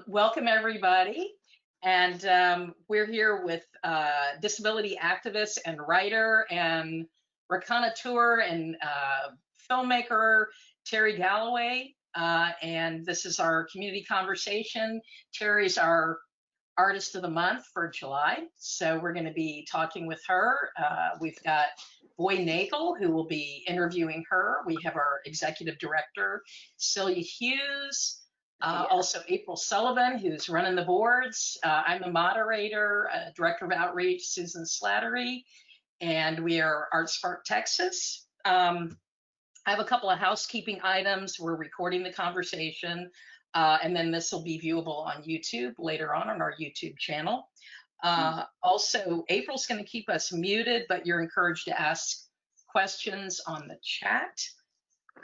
Welcome, everybody. And we're here with disability activist and writer and raconteur and filmmaker Terry Galloway. And this is our community conversation. Terry's our Artist of the Month for July. So we're going to be talking with her. We've got Boy Nagel, who will be interviewing her. We have our executive director, Celia Hughes. Also April Sullivan, who's running the boards. I'm the moderator, director of outreach, Susan Slattery, and we are Art Spark Texas. I have a couple of housekeeping items. We're recording the conversation, and then this will be viewable on YouTube later on our YouTube channel. Also, April's going to keep us muted, but you're encouraged to ask questions on the chat.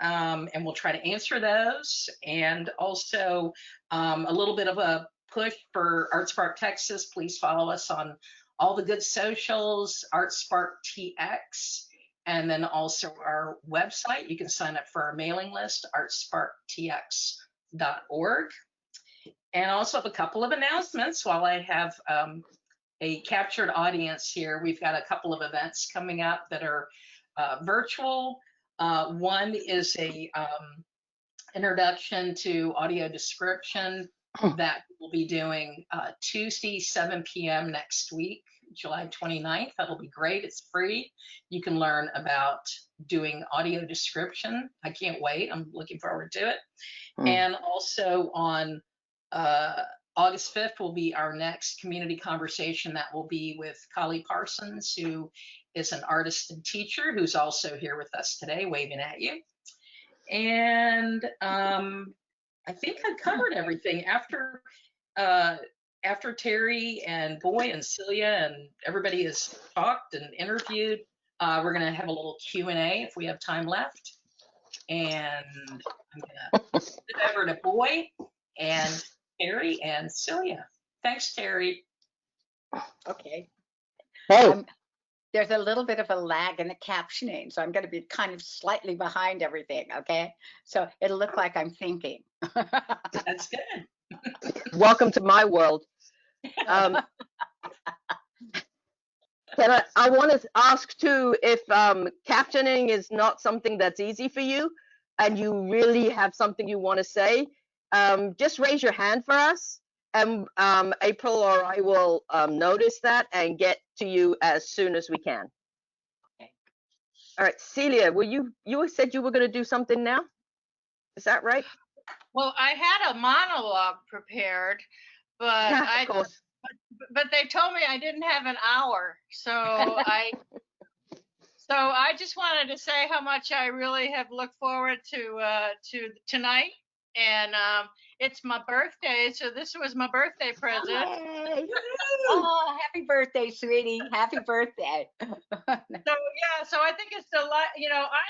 And we'll try to answer those. And also a little bit of a push for Art Spark Texas. Please follow us on all the good socials, Art Spark TX, and then also our website. You can sign up for our mailing list, artsparktx.org. And I also have a couple of announcements while I have a captured audience here. We've got a couple of events coming up that are virtual. One is a introduction to audio description that we'll be doing Tuesday, 7 p.m. next week, July 29th. That'll be great. It's free. You can learn about doing audio description. I can't wait. I'm looking forward to it. And also on August 5th will be our next community conversation. That will be with Collie Parsons, who is an artist and teacher who's also here with us today, waving at you. And I think I've covered everything. After Terry and Boy and Celia and everybody has talked and interviewed, we're going to have a little Q&A if we have time left. And I'm going to send it over to Boy and Terry and Celia. Thanks, Terry. Okay. Hey. There's a little bit of a lag in the captioning, so I'm going to be kind of slightly behind everything, okay? So it'll look like I'm thinking. That's good. Welcome to my world. I want to ask too, if captioning is not something that's easy for you and you really have something you want to say, just raise your hand for us. And April or I will notice that and get to you as soon as we can. Okay. All right, Celia, you said you were going to do something now? Is that right? Well, I had a monologue prepared, but Yeah, of course. but they told me I didn't have an hour, so I just wanted to say how much I really have looked forward to tonight. And it's my birthday, so this was my birthday present. Yay. Oh, happy birthday, sweetie. Happy birthday. So yeah, so I think it's a lot, I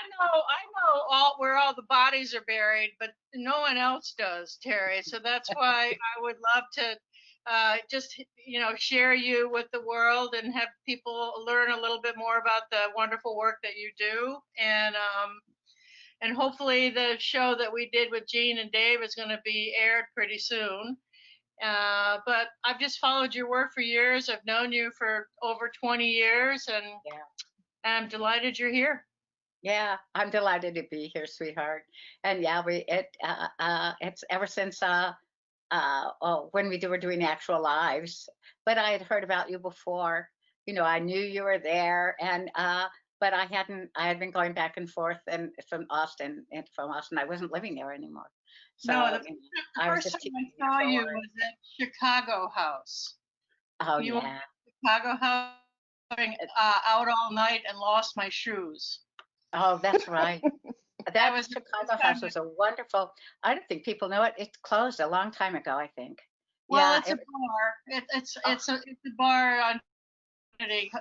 know where all the bodies are buried, but no one else does, Terry. So that's why I would love to just share you with the world and have people learn a little bit more about the wonderful work that you do. And hopefully the show that we did with Jean and Dave is going to be aired pretty soon. But I've just followed your work for years. I've known you for over 20 years, and I'm delighted you're here. Yeah, I'm delighted to be here, sweetheart. And yeah, it's ever since when we were doing actual lives. But I had heard about you before. I knew you were there, and but I had been going back and forth and from Austin. I wasn't living there anymore. So no, the first time I saw you was at Chicago House. Oh, you yeah. Chicago House, out all night and lost my shoes. Oh, that's right. That was Chicago House. Was a wonderful. I don't think people know it. It closed a long time ago, I think. Well, it's a bar. It's a bar on.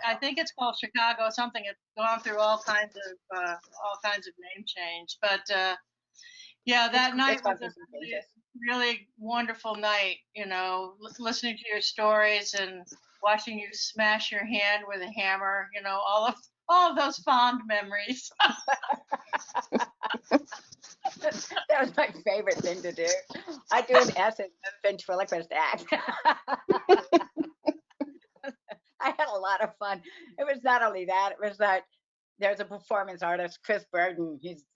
I think it's called Chicago something. It's gone through all kinds of name change, but yeah, that night was a really wonderful night. Listening to your stories and watching you smash your hand with a hammer. All of those fond memories. That was my favorite thing to do. I do an essay, a ventriloquist act. I had a lot of fun. It was not only that; it was that there's a performance artist, Chris Burden. He's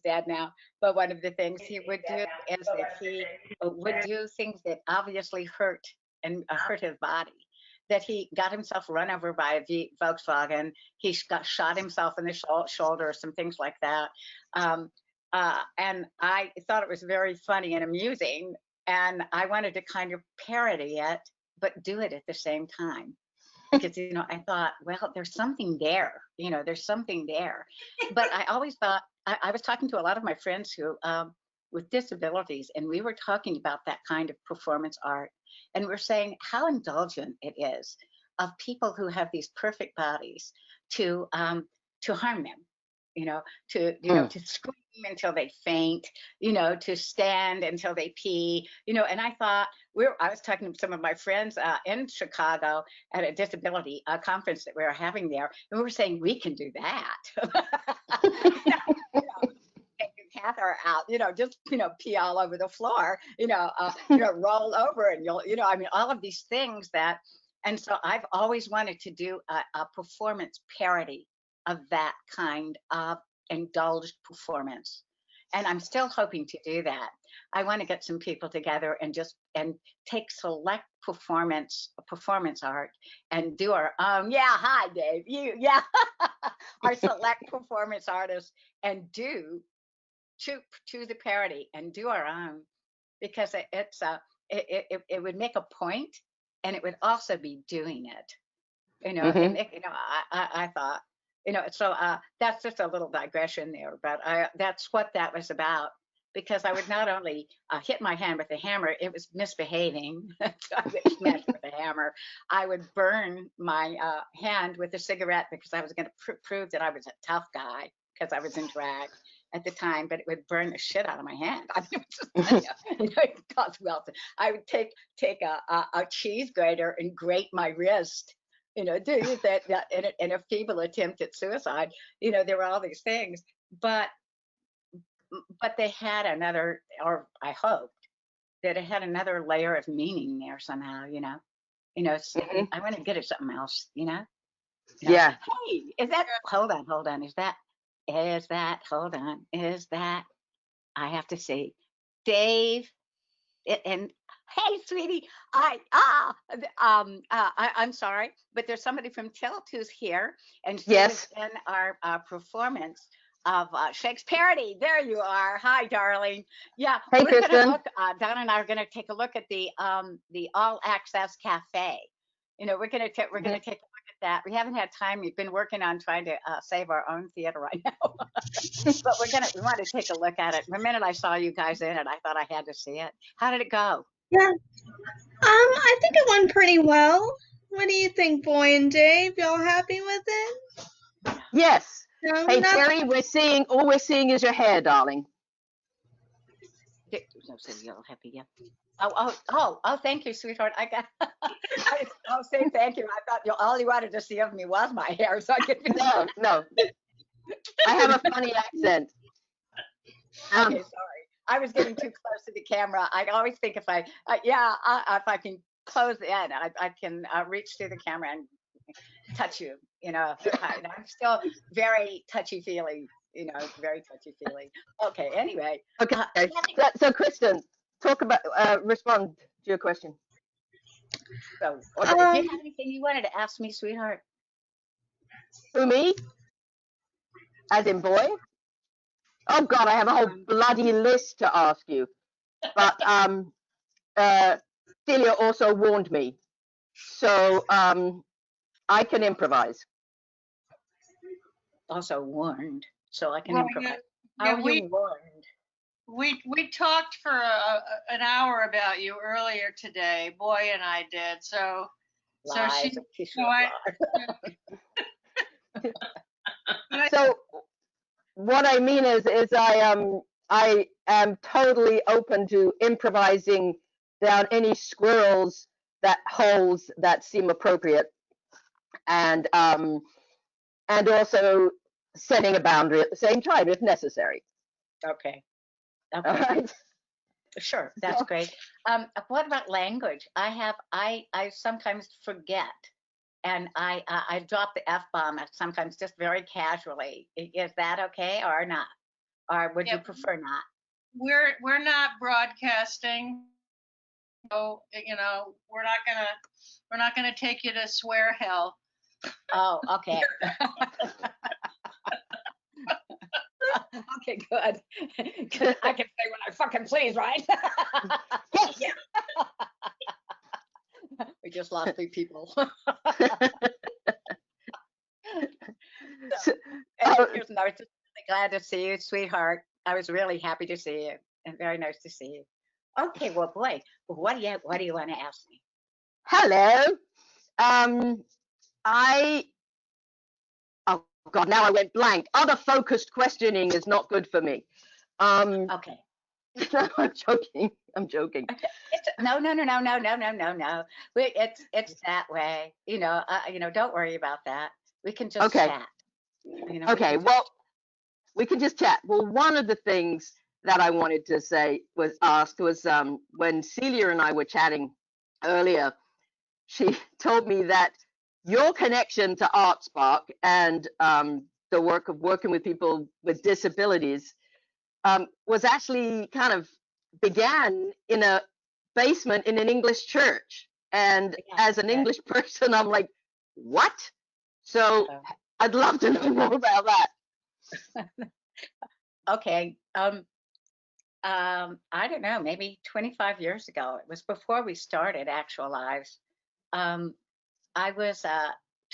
dead now. But one of the things he would do is that he would do things that obviously hurt and hurt his body. That he got himself run over by a Volkswagen. He got shot himself in the shoulder, some things like that. And I thought it was very funny and amusing. And I wanted to kind of parody it, but do it at the same time. Because, I thought, well, there's something there, there's something there. But I always thought, I was talking to a lot of my friends who, with disabilities, and we were talking about that kind of performance art. And we're saying how indulgent it is of people who have these perfect bodies to harm them, to scream until they faint, to stand until they pee, and I thought I was talking to some of my friends in Chicago at a disability conference that we were having there, and we were saying we can do that. Catheter out, just pee all over the floor, roll over, and all of these things that, and so I've always wanted to do a performance parody of that kind of indulged performance, and I'm still hoping to do that. I want to get some people together and take select performance art and do our hi Dave, our select performance artists and do choose a parody and do our own, because it would make a point, and it would also be doing it, I thought, so that's just a little digression there, but that's what that was about, because I would not only hit my hand with a hammer, it was misbehaving. I would smash with a hammer. I would burn my hand with a cigarette, because I was going to prove that I was a tough guy, because I was in drag at the time, but it would burn the shit out of my hand. I mean, I would take a cheese grater and grate my wrist, do that in a feeble attempt at suicide. There were all these things, but they had another, or I hoped that it had another layer of meaning there somehow. I want to get at something else. Yeah. Hey, is that? Hold on. Is that? Hold on. Is that? I have to see. Dave, and hey, sweetie, I'm sorry, but there's somebody from Tilt who's here, and she was in our performance of Shakespeare parody. There you are. Hi, darling. Yeah. Hey, we're Kristen. Gonna look, Donna and I are going to take a look at the All Access Cafe. We're going to take a look at that. We haven't had time. We've been working on trying to save our own theater right now, but we want to take a look at it. The minute I saw you guys in it, I thought I had to see it. How did it go? Yeah. I think it went pretty well. What do you think, Boy and Dave? Y'all happy with it? Yes. No, Hey, not- Terry, all we're seeing is your hair, darling. No, so you're happy, yeah. Oh, thank you, sweetheart. I'll say thank you. I thought all you wanted to see of me was my hair, so I could. No. I have a funny accent. Okay, sorry. I was getting too close to the camera. I always think if I can close in, I can reach through the camera and touch you. I'm still very touchy-feely. Very touchy-feely. Okay. Anyway. Okay. So, Kristen, respond to your question. So, do you have anything you wanted to ask me, sweetheart? Who, me? As in boy? Oh God, I have a whole bloody list to ask you. But Celia also warned me, so I can improvise. Also warned, so I can Well, improvise. yeah, How are you warned? We talked for an hour about you earlier today. Boy and I did. So Lies, she. So So what I mean is I am totally open to improvising down any squirrels holes that seem appropriate, and also setting a boundary at the same time if necessary. Okay. All Okay. right. Sure. That's great. What about language? I sometimes forget, and I drop the F-bomb sometimes just very casually. Is that okay or not? Or would you Yeah, prefer not? we're not broadcasting, so we're not gonna take you to swear hell. Oh, okay. Okay, good. 'Cause I can say when I fucking please, right? Yes. We just lost 3 people. So, Here's another. Just really glad to see you, sweetheart. I was really happy to see you, and very nice to see you. Okay, well, boy, what do you want to ask me? hello. I oh God, now I went blank. Other focused questioning is not good for me. Okay. I'm joking. I'm joking. No. It's that way. Don't worry about that. We can just Okay. chat. We Okay. can just. Well, we can just chat. Well, one of the things that I wanted to say was asked was when Celia and I were chatting earlier, she told me that your connection to ArtSpark and the work of working with people with disabilities was actually kind of began in a basement in an English church. And Yeah, as an yeah. English person, I'm like, what? So So, I'd love to know more about that. okay. I don't know, maybe 25 years ago. It was before we started Actual Lives. Um, I was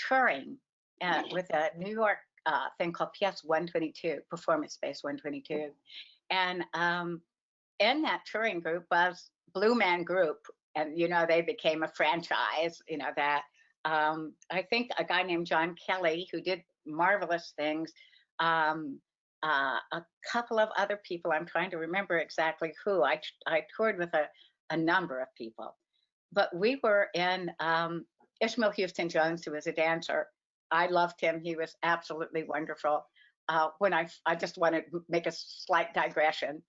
touring with a New York thing called PS 122, Performance Space 122. And in that touring group was Blue Man Group. And, they became a franchise, that I think a guy named John Kelly, who did marvelous things, um, a couple of other people, I'm trying to remember exactly who. I toured with a number of people. But we were in Ishmael Houston Jones, who was a dancer. I loved him. He was absolutely wonderful. When I just want to make a slight digression.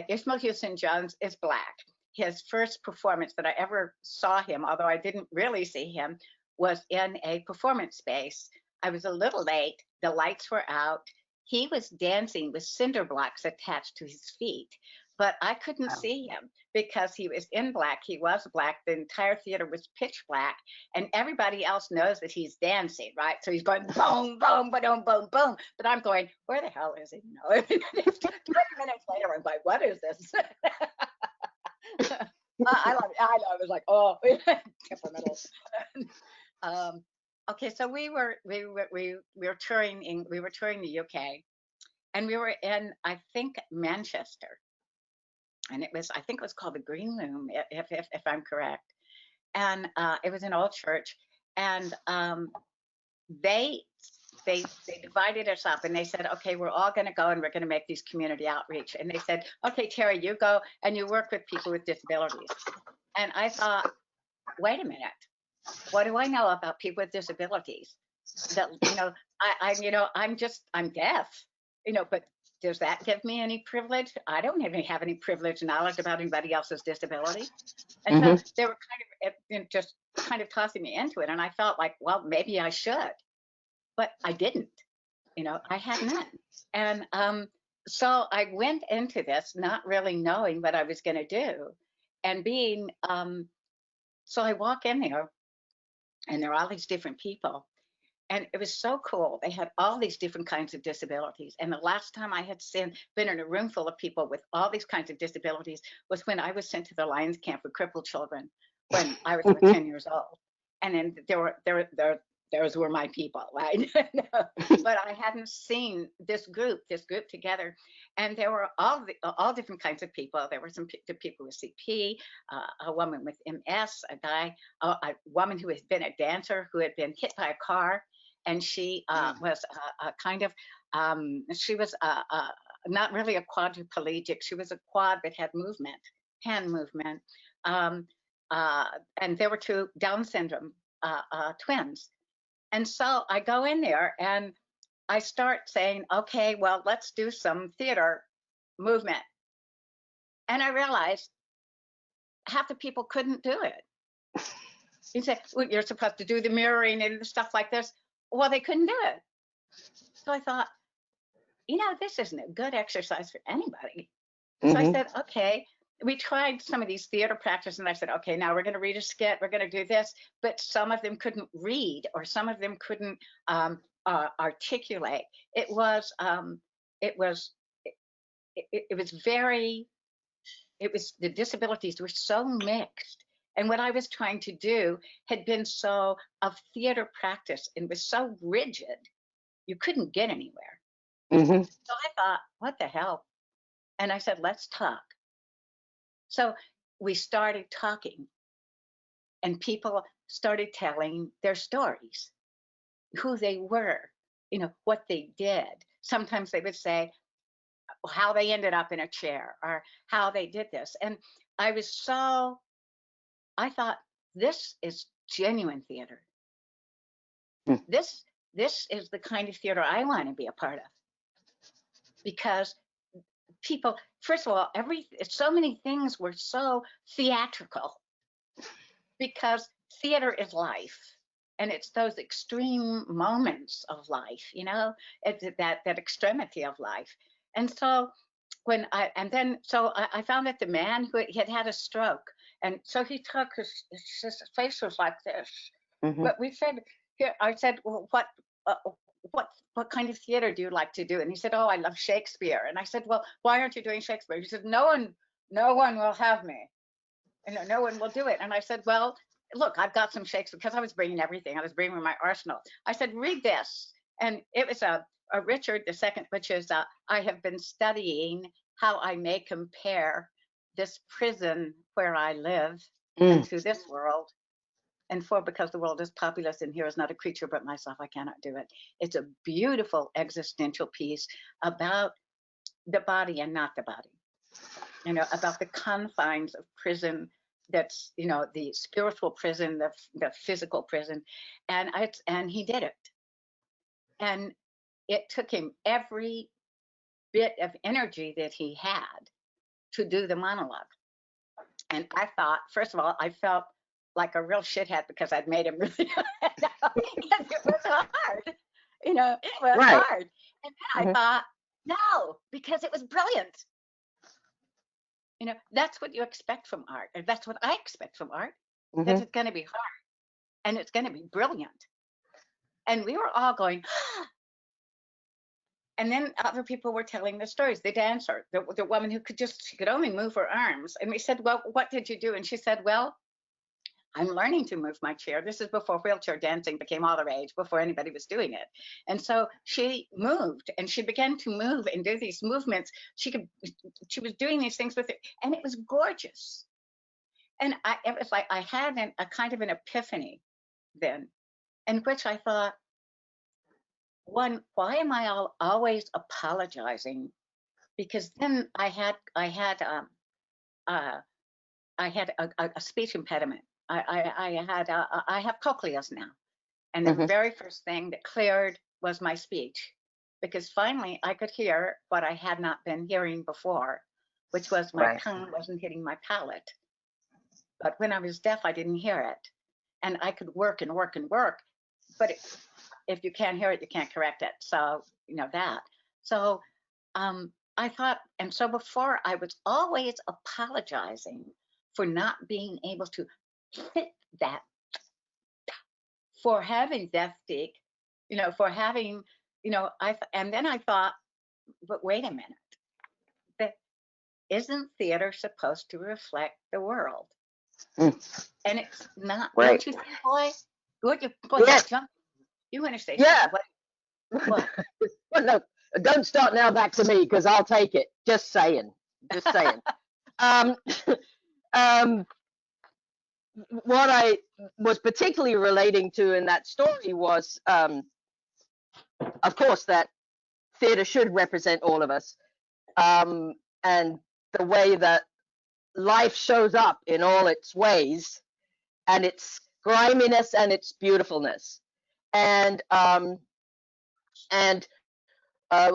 Ishmael Houston Jones is Black. His first performance that I ever saw him, although I didn't really see him, was in a performance space. I was a little late. The lights were out. He was dancing with cinder blocks attached to his feet, but I couldn't see him because he was in black. He was Black. The entire theater was pitch black, and everybody else knows that he's dancing, right? So he's going boom, boom, boom, boom, boom. But I'm going, where the hell is he? 20 minutes later, I'm like, what is this? I love it. I love it. It was like, oh, temperamental. Okay, so we were touring the UK, and we were in, I think, Manchester, and I think it was called the Green Room, if I'm correct. And it was an old church, and they they divided us up, and they said, okay, we're all going to go and we're going to make these community outreach. And they said, okay, Terry, you go and you work with people with disabilities. And I thought, wait a minute, what do I know about people with disabilities? That I'm deaf, but does that give me any privilege? I don't even have any privilege knowledge about anybody else's disability. And so they were just kind of tossing me into it. And I felt like, well, maybe I should, but I didn't, I had none. And so I went into this not really knowing what I was going to do, and so I walk in there, and there are all these different people. And it was so cool. They had all these different kinds of disabilities. And the last time I had been in a room full of people with all these kinds of disabilities was when I was sent to the Lions Camp for crippled children when I was 10 years old. And then those were my people, right? But I hadn't seen this group together. And there were all different kinds of people. There were the people with CP, a woman with MS, a woman who had been a dancer who had been hit by a car. And she was she was not really a quadriplegic. She was a quad that had hand movement. And there were 2 Down syndrome twins. And so I go in there and I start saying, okay, well, let's do some theater movement. And I realized half the people couldn't do it. You say, well, you're supposed to do the mirroring and stuff like this. Well, they couldn't do it. So I thought, this isn't a good exercise for anybody. So I said, okay, we tried some of these theater practices, and I said, okay, now we're going to read a skit, we're going to do this, but some of them couldn't read, or some of them couldn't articulate. It was the disabilities were so mixed. And what I was trying to do had been so of theater practice and was so rigid, you couldn't get anywhere. So I thought, what the hell? And I said, let's talk. So we started talking, and people started telling their stories, who they were, what they did. Sometimes they would say how they ended up in a chair or how they did this. And I thought, this is genuine theater. This is the kind of theater I want to be a part of. Because people, first of all, so many things were so theatrical, because theater is life, and it's those extreme moments of life, it's that extremity of life. And so I found that the man who had a stroke, and so he took his face was like this. But I said, well, what kind of theater do you like to do? And he said, oh, I love Shakespeare. And I said, well, why aren't you doing Shakespeare? He said, no one will have me. No one will do it. And I said, well, look, I've got some Shakespeare, because I was bringing everything. I was bringing my arsenal. I said, read this. And it was a Richard II, which is I have been studying how I may compare this prison where I live to this world. And because the world is populous, and here is not a creature but myself, I cannot do it. It's a beautiful existential piece about the body and not the body, about the confines of prison. That's, the spiritual prison, the physical prison. And he did it. And it took him every bit of energy that he had to do the monologue. And I thought, first of all, I felt like a real shithead because I'd made him really because it was hard. It was hard. And then I thought, no, because it was brilliant. That's what you expect from art. And that's what I expect from art. That it's going to be hard, and it's going to be brilliant. And we were all going, and then other people were telling the stories. The dancer, the woman who she could only move her arms. And we said, well, what did you do? And she said, well, I'm learning to move my chair. This is before wheelchair dancing became all the rage, before anybody was doing it. And so she moved, and she began to move and do these movements. She was doing these things with it, and it was gorgeous. And it was like I had a kind of an epiphany then, in which I thought, one, why am I always apologizing? Because then I had a speech impediment. I have cochleas now, and the very first thing that cleared was my speech, because finally I could hear what I had not been hearing before, which was my tongue wasn't hitting my palate. But when I was deaf, I didn't hear it, and I could work and work and work, but if you can't hear it, you can't correct it. So that. So I thought, and so before I was always apologizing for not being able to hit that, for having deaf speak, for having, and then I thought, but wait a minute, isn't theater supposed to reflect the world? And it's not. Right. Don't you think, boy? Yes. You want to say something? What? Well, no, don't start now back to me, because I'll take it. Just saying. What I was particularly relating to in that story was, of course, that theater should represent all of us, and the way that life shows up in all its ways, and its griminess and its beautifulness. And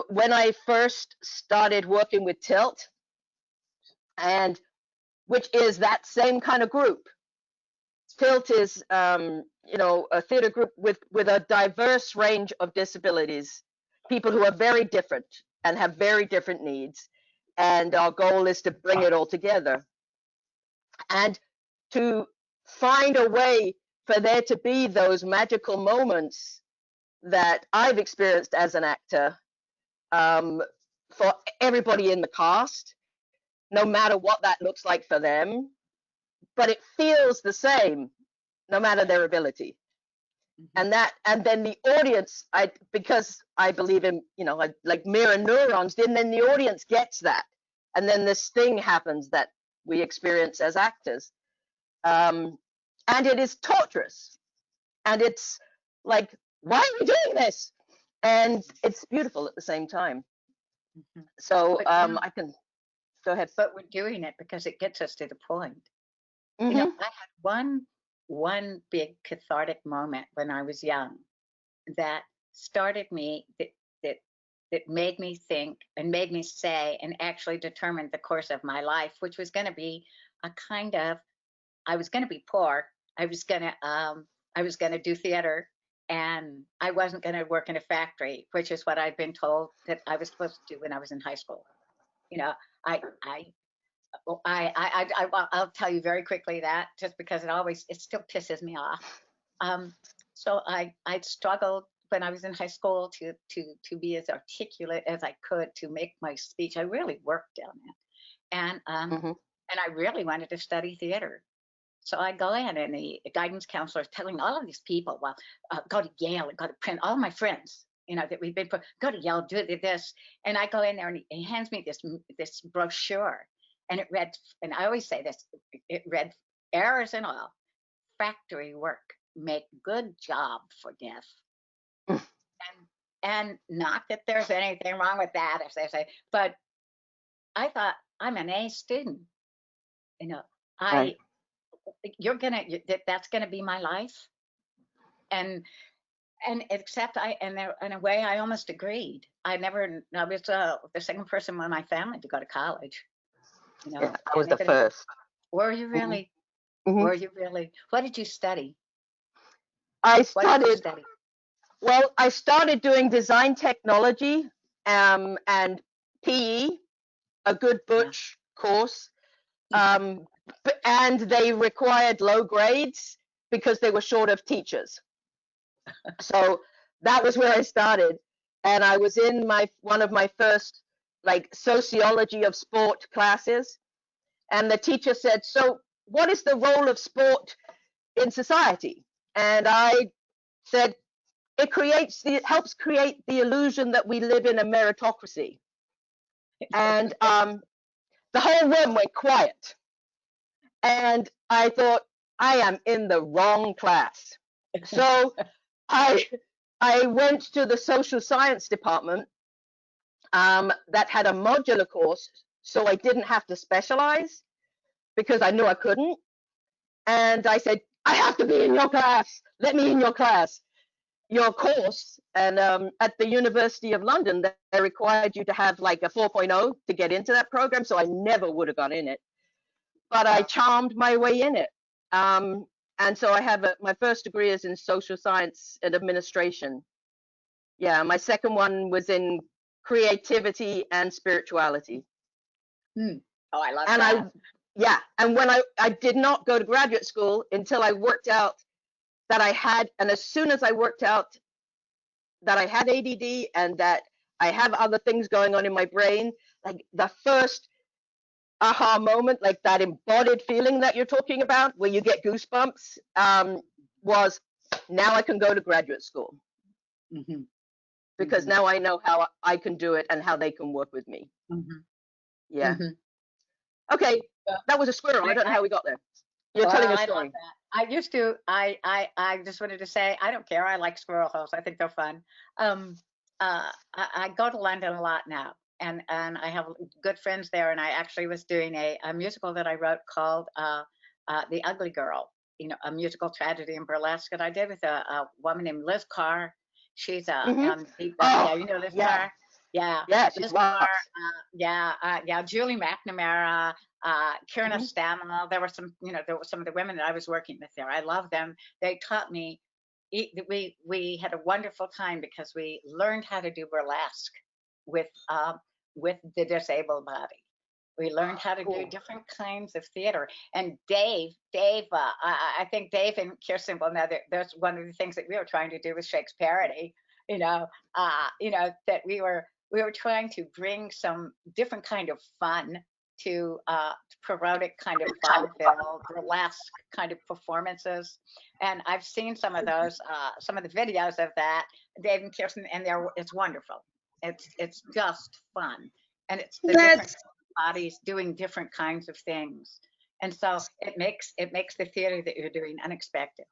when I first started working with Tilt, and which is that same kind of group. Tilt is, a theater group with a diverse range of disabilities, people who are very different and have very different needs. And our goal is to bring it all together and to find a way for there to be those magical moments that I've experienced as an actor, for everybody in the cast, no matter what that looks like for them, but it feels the same no matter their ability. And then the audience, because I believe in, like mirror neurons, then the audience gets that. And then this thing happens that we experience as actors. And it is torturous. And it's like, why are we doing this? And it's beautiful at the same time. So I can go ahead. But we're doing it because it gets us to the point. Mhm. You know, I had one big cathartic moment when I was young that started me, that made me think and made me say and actually determined the course of my life, which was going to be a kind of, I was going to be poor. I was going to do theater, and I wasn't going to work in a factory, which is what I'd been told that I was supposed to do when I was in high school. You know, I'll tell you very quickly that, just because it still pisses me off. So I struggled when I was in high school to be as articulate as I could, to make my speech. I really worked on it, and I really wanted to study theater. So I go in, and the guidance counselor is telling all of these people, well, go to Yale and go to Princeton. All my friends, that we've been, go to Yale, do this. And I go in there, and he hands me this brochure, and it read, and I always say this, it read, errors and all, factory work, make good job for deaf. And not that there's anything wrong with that, as they say, but I thought, I'm an A student. Right. That's gonna be my life. And except in a way, I almost agreed. I was the second person in my family to go to college. Yeah, I was the first. Were you really? Mhm. Were you really? What did you study? I What did you studied, study? well, I started doing design technology, and PE, a good butch course. And they required low grades because they were short of teachers. So that was where I started. And I was in one of my first like sociology of sport classes. And the teacher said, so what is the role of sport in society? And I said, it helps create the illusion that we live in a meritocracy. And the whole room went quiet. And I thought, I am in the wrong class. So I went to the social science department that had a modular course, so I didn't have to specialize because I knew I couldn't. And I said, I have to be in your class. Let me in your class, your course. And at the University of London, they required you to have like a 4.0 to get into that program. So I never would have got in it. But I charmed my way in it. And so I have my first degree is in social science and administration. Yeah, my second one was in creativity and spirituality. Oh, I love And that. and when I did not go to graduate school until I worked out that I had, and as soon as I worked out that I had ADD and that I have other things going on in my brain, like the first aha moment, like that embodied feeling that you're talking about, where you get goosebumps, was now I can go to graduate school. Because now I know how I can do it and how they can work with me. Yeah. Okay, that was a squirrel. I don't know how we got there. You're telling a story. I used to. I just wanted to say, I don't care. I like squirrel holes. I think they're fun. I go to London a lot now, and I have good friends there. And I actually was doing a musical that I wrote called The Ugly Girl. A musical tragedy in burlesque that I did with a woman named Liz Carr. She's yeah, Liz Carr. Yeah. Yeah, she's This rocks. yeah, Julie McNamara, Kieran Mhm. Stamel. There were some of the women that I was working with there. I love them. They taught me. We had a wonderful time because we learned how to do burlesque with the disabled body. We learned how to do Cool. different kinds of theater. And Dave, I think Dave and Kirsten will know that there's one of the things that we were trying to do with Shakespeareity. That we were trying to bring some different kind of fun to parodic kind of vaudeville, burlesque kind of performances. And I've seen some of those, some of the videos of that, Dave and Kirsten, and it's wonderful. It's just fun, and it's the different That's bodies doing different kinds of things, and so it makes the theater that you're doing unexpected.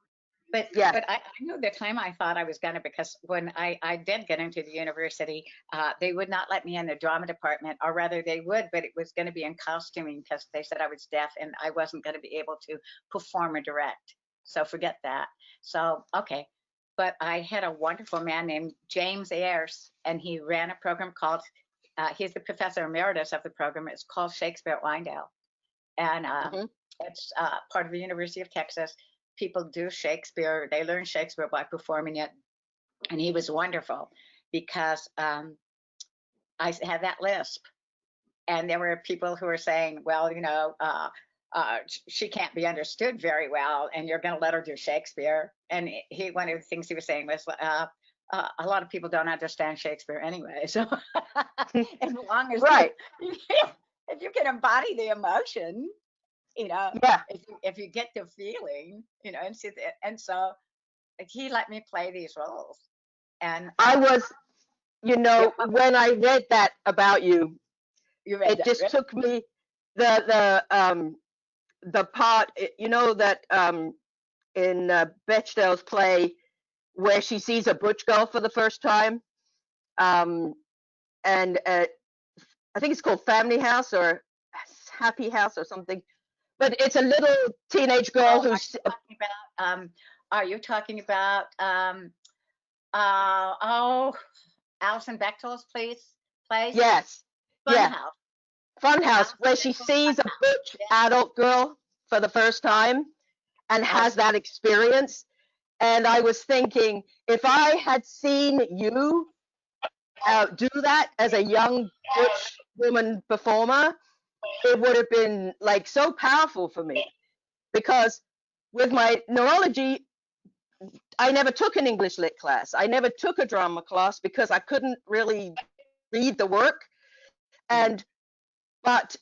But Yeah. but I knew the time I thought I was gonna, because when I did get into the university, they would not let me in the drama department, or rather they would, but it was going to be in costuming because they said I was deaf and I wasn't going to be able to perform or direct. So forget that. So okay, but I had a wonderful man named James Ayers, and he ran a program called. He's the professor emeritus of the program. It's called Shakespeare at Wyandotte, and Mhm. it's part of the University of Texas. People do Shakespeare. They learn Shakespeare by performing it, and he was wonderful because I had that lisp, and there were people who were saying, "Well, she can't be understood very well, and you're going to let her do Shakespeare." And one of the things he was saying was, "A lot of people don't understand Shakespeare anyway, so as long as Right. if you can embody the emotion, you know, Yeah. if you get the feeling, and so like, he let me play these roles, and I was, yeah, when I read that about you, you read it that, just right? took me the part, that in Bechdel's play where she sees a butch girl for the first time, um, and I think it's called Family House or Happy House or something. But it's a little teenage girl Oh, who's are you talking about Alison Bechdel's place? yes, yeah, Funhouse. Funhouse, Alison where she Bechdel's sees a Funhouse. butch adult girl for the first time and Yeah. has that experience. And I was thinking, if I had seen you do that as a young butch woman performer, it would have been like so powerful for me because with my neurology, I never took an English lit class. I never took a drama class because I couldn't really read the work. Mm. And but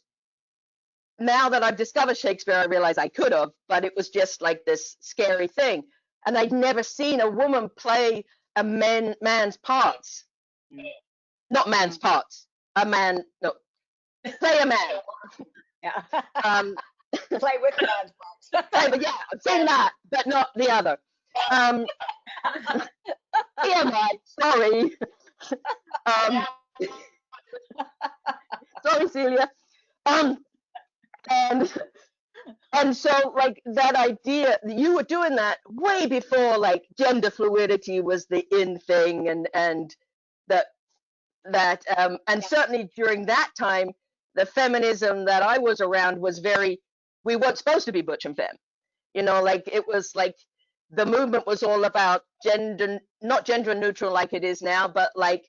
now that I've discovered Shakespeare, I realize I could have, but it was just like this scary thing. And I'd never seen a woman play a man's parts. Not man's parts. A man, no, play a man. Yeah. Um, Play with man's but yeah, I've seen that, but not the other. Um, TMI, sorry. Um, sorry, Celia. Um, and and so like that idea, you were doing that way before like gender fluidity was the in thing, and that and certainly during that time, the feminism that I was around was very, we weren't supposed to be butch and femme. Like it was like the movement was all about gender, not gender neutral like it is now, but like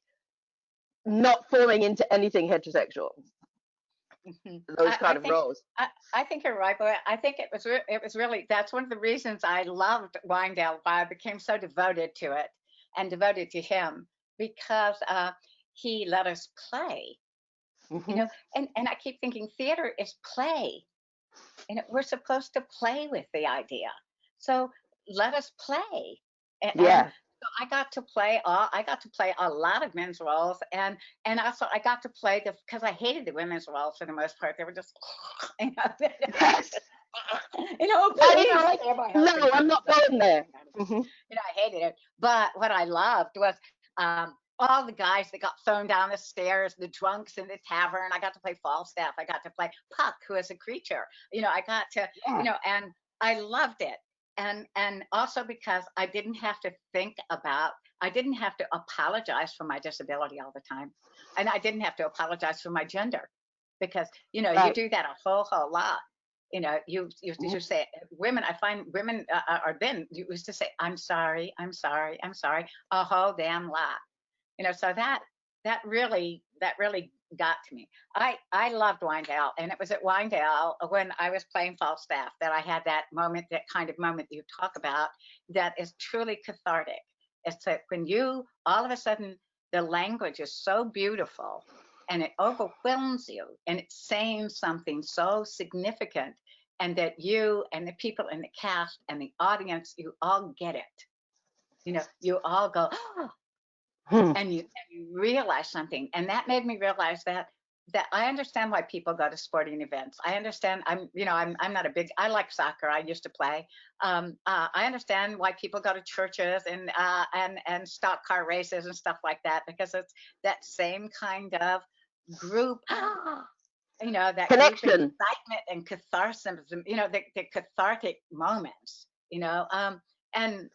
not falling into anything heterosexual, Mhm. those I kind of think roles. I think you're right, but I think it was really, that's one of the reasons I loved Wyandotte, why I became so devoted to it and devoted to him, because he let us play, Hmm. and I keep thinking theater is play, and we're supposed to play with the idea. So let us play. And Yeah. so I got to play a lot of men's roles, and also I got to play because I hated the women's roles for the most part. They were just you know, Yes. please Like, stay my no, husband. I'm not going there. Hmm. I hated it. But what I loved was all the guys that got thrown down the stairs, the drunks in the tavern. I got to play Falstaff. I got to play Puck, who is a creature. I got to, Yeah. and I loved it. And also because I didn't have to think about, I didn't have to apologize for my disability all the time. And I didn't have to apologize for my gender, because, you know, you Right. do that a whole lot. You know, you say, women, I find women are then, you used to say, I'm sorry, I'm sorry, I'm sorry, a whole damn lot. You know, so that really got to me. I loved Wyandotte, and it was at Wyandotte when I was playing Falstaff that I had that moment, that kind of moment you talk about, that is truly cathartic. It's that when you all of a sudden, the language is so beautiful and it overwhelms you, and it's saying something so significant, and that you and the people in the cast and the audience, you all get it. You know, you all go, and you realize something. And that made me realize that I understand why people go to sporting events. I understand. I'm not a big, I like soccer. I used to play. I understand why people go to churches and stock car races and stuff like that, because it's that same kind of group, you know, that Connection. group excitement and catharsis, you know, the cathartic moments, you know, and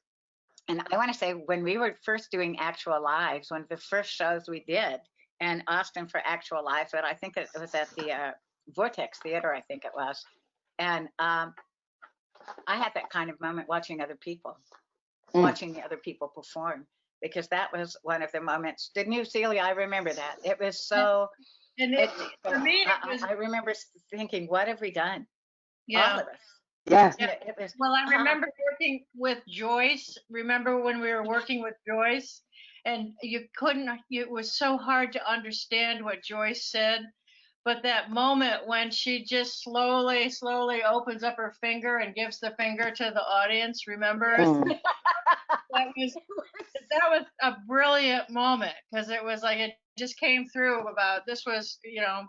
I want to say, when we were first doing Actual Lives, one of the first shows we did in Austin for Actual Lives, but I think it was at the Vortex Theater, I think it was. And I had that kind of moment watching other people, watching the other people perform, because that was one of the moments. Didn't you, Celia? I remember that. It was so, And for me, it was, I remember thinking, what have we done? yeah. All of us. Yeah. You know, it was, Well, I remember working with Joyce. Remember when we were working with Joyce, and you couldn't, it was so hard to understand what Joyce said. But that moment when she just slowly opens up her finger and gives the finger to the audience, remember? That was a brilliant moment, because it was like, it just came through about, this was, you know,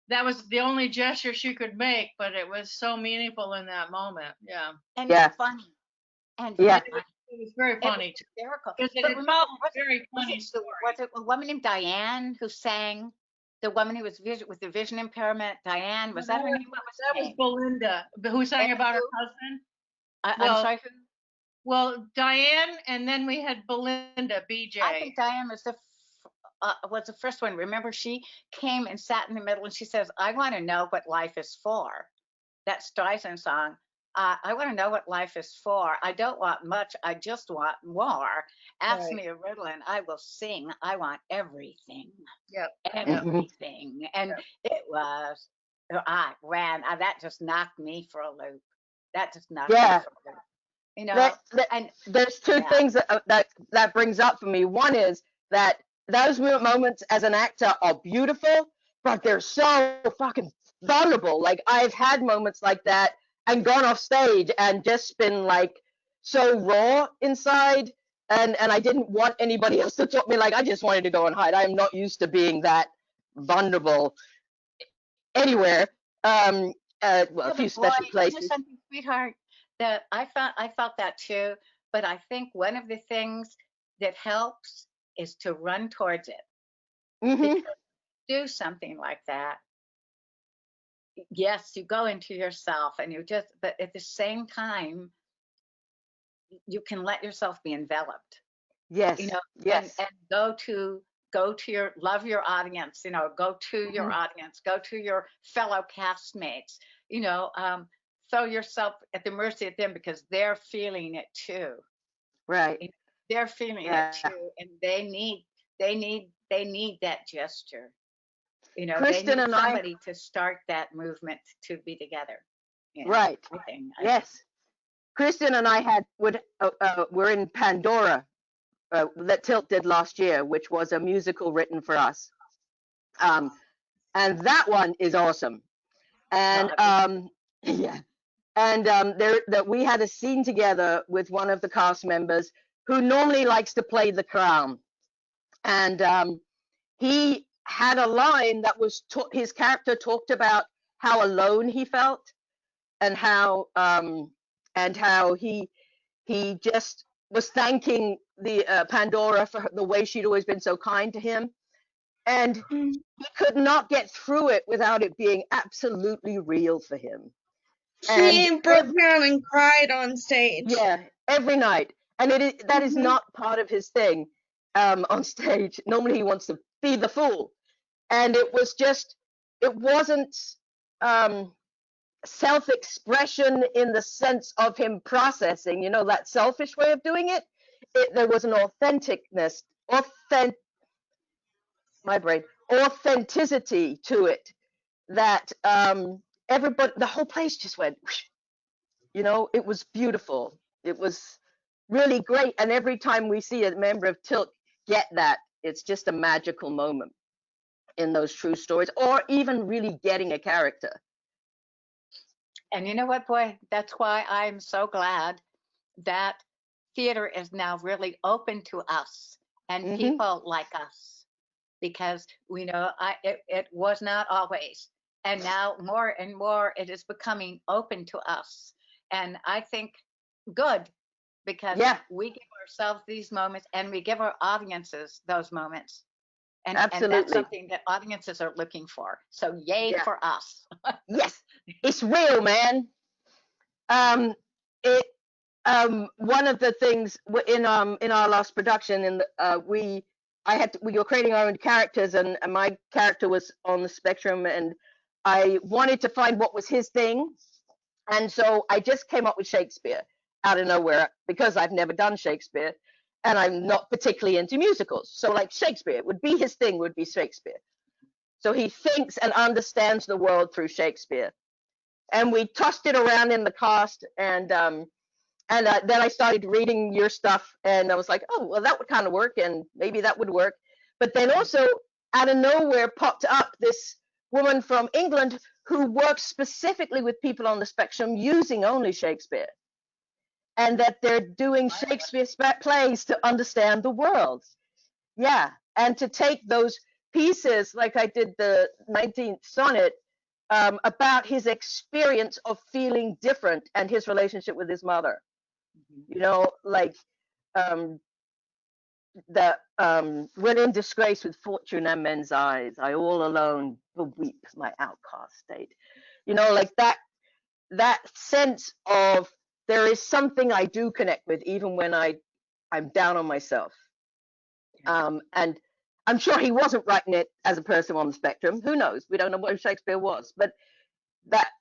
that was the only gesture she could make, but it was so meaningful in that moment. Yeah. and Yeah. funny. And Yeah. funny. It was very It was funny too. hysterical. Because But it remember, felt was very funny story. it a woman named Diane who sang? The woman who was with the vision impairment, Diane, was that her name? What was her That was name? Belinda, who sang And about her who? husband. I'm Well, sorry. Who? Well, Diane, and then we had Belinda, I BJ. think Diane was the first one. Remember, she came and sat in the middle, and she says, "I want to know what life is for." That Streisand song. I want to know what life is for. I don't want much. I just want more. Ask Right. me a riddle and I will sing. I want everything. Yep. Everything. And it was, I ran. That just knocked me for a loop. That just knocked me Yeah. for a loop. You know, and There's two yeah. things that brings up for me. One is that those moments as an actor are beautiful, but they're so fucking vulnerable. Like, I've had moments like that and gone off stage and just been like so raw inside, and I didn't want anybody else to talk me. Like, I just wanted to go and hide. I am not used to being that vulnerable anywhere. Well, Yeah, a few but boy, special you know places. something, sweetheart, that I felt that too. But I think one of the things that helps is to run towards it. Hmm. Because do something like that. Yes, you go into yourself and but at the same time, you can let yourself be enveloped, Yes. you know, Yes. and go to your, love your audience, you know, go to your audience, go to your fellow castmates, you know, throw yourself at the mercy of them, because they're feeling it too. Right. They're feeling it too, and they need that gesture. You know, they Kristen need and I, somebody to start that movement to be together. You know, right. I think. Yes. Kristen and I were in Pandora that Tilt did last year, which was a musical written for us. And that one is awesome. And yeah. And that we had a scene together with one of the cast members who normally likes to play the clown. And he had a line that was his character talked about how alone he felt, and how he just was thanking the Pandora for the way she'd always been so kind to him, and he could not get through it without it being absolutely real for him. He broke down and cried on stage. Yeah, every night. and that is not part of his thing on stage. Normally he wants to be the fool, and it wasn't self-expression in the sense of him processing, that selfish way of doing it. There was an authenticness, my brain, authenticity to it that everybody, the whole place just went, whoosh. It was beautiful. It was really great. And every time we see a member of Tilt get that, it's just a magical moment in those true stories, or even really getting a character. And you know what, boy? That's why I'm so glad that theater is now really open to us and people like us, because we know it was not always, and now more and more it is becoming open to us. And I think good, because we give ourselves these moments and we give our audiences those moments. And that's something that audiences are looking for. So yay for us. Yes, it's real, man. One of the things in our last production, we were creating our own characters, and my character was on the spectrum, and I wanted to find what was his thing, and so I just came up with Shakespeare out of nowhere, because I've never done Shakespeare, and I'm not particularly into musicals. So like Shakespeare would be his thing, would be Shakespeare. So he thinks and understands the world through Shakespeare. And we tossed it around in the cast, and then I started reading your stuff, and I was like, oh, well, that would kind of work, and maybe that would work. But then also, out of nowhere, popped up this woman from England who works specifically with people on the spectrum using only Shakespeare, and that they're doing Shakespeare plays to understand the world. Yeah, and to take those pieces, like I did the 19th sonnet, about his experience of feeling different and his relationship with his mother. Like when in disgrace with fortune and men's eyes, I all alone beweep my outcast state. Like that sense of there is something I do connect with, even when I'm down on myself. And I'm sure he wasn't writing it as a person on the spectrum. Who knows? We don't know what Shakespeare was, but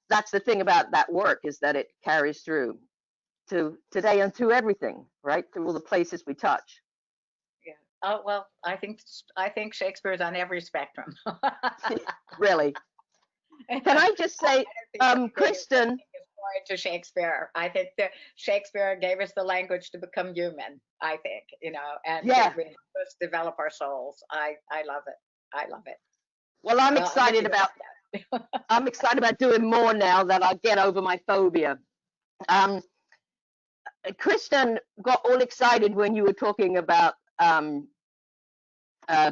that's the thing about that work, is that it carries through to today and through everything, right? Through all the places we touch. Yeah. Oh, well, I think Shakespeare is on every spectrum. Really. Can I just say, Kristen, to Shakespeare. I think that Shakespeare gave us the language to become human, I think, and really let's develop our souls. I love it. I love it. Well, I'm excited about I'm excited about doing more now that I get over my phobia. Kristen got all excited when you were talking about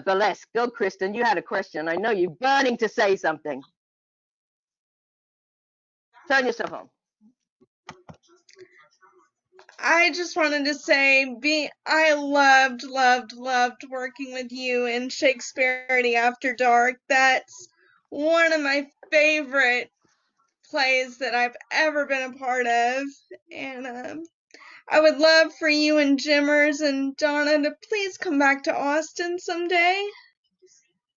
burlesque. Go, Kristen, you had a question. I know you're burning to say something. Turn yourself on. I just wanted to say, I loved working with you in Shakespeare After Dark. That's one of my favorite plays that I've ever been a part of. And I would love for you and Jimmers and Donna to please come back to Austin someday.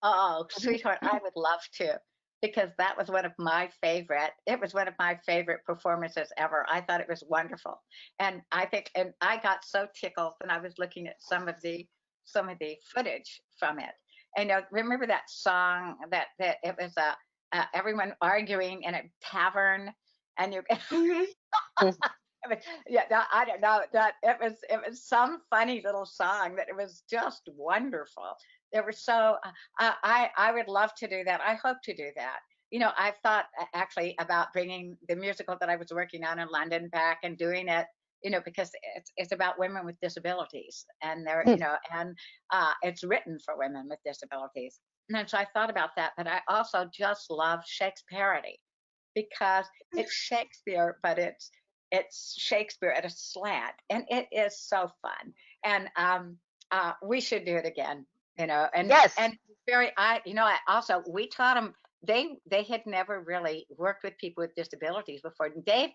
Oh, sweetheart, I would love to, because that was one of my favorite. It was one of my favorite performances ever. I thought it was wonderful, and I got so tickled when I was looking at some of the footage from it. And remember that song that it was everyone arguing in a tavern, and you. Yeah, I don't know that it was some funny little song that it was just wonderful. They were so I would love to do that. I hope to do that. I've thought actually about bringing the musical that I was working on in London back and doing it, because it's about women with disabilities, and they're and it's written for women with disabilities. And so I thought about that, but I also just love Shakespeareity, because it's Shakespeare, but it's Shakespeare at a slant, and it is so fun. And we should do it again, and yes. And I also, we taught them, they had never really worked with people with disabilities before. Dave,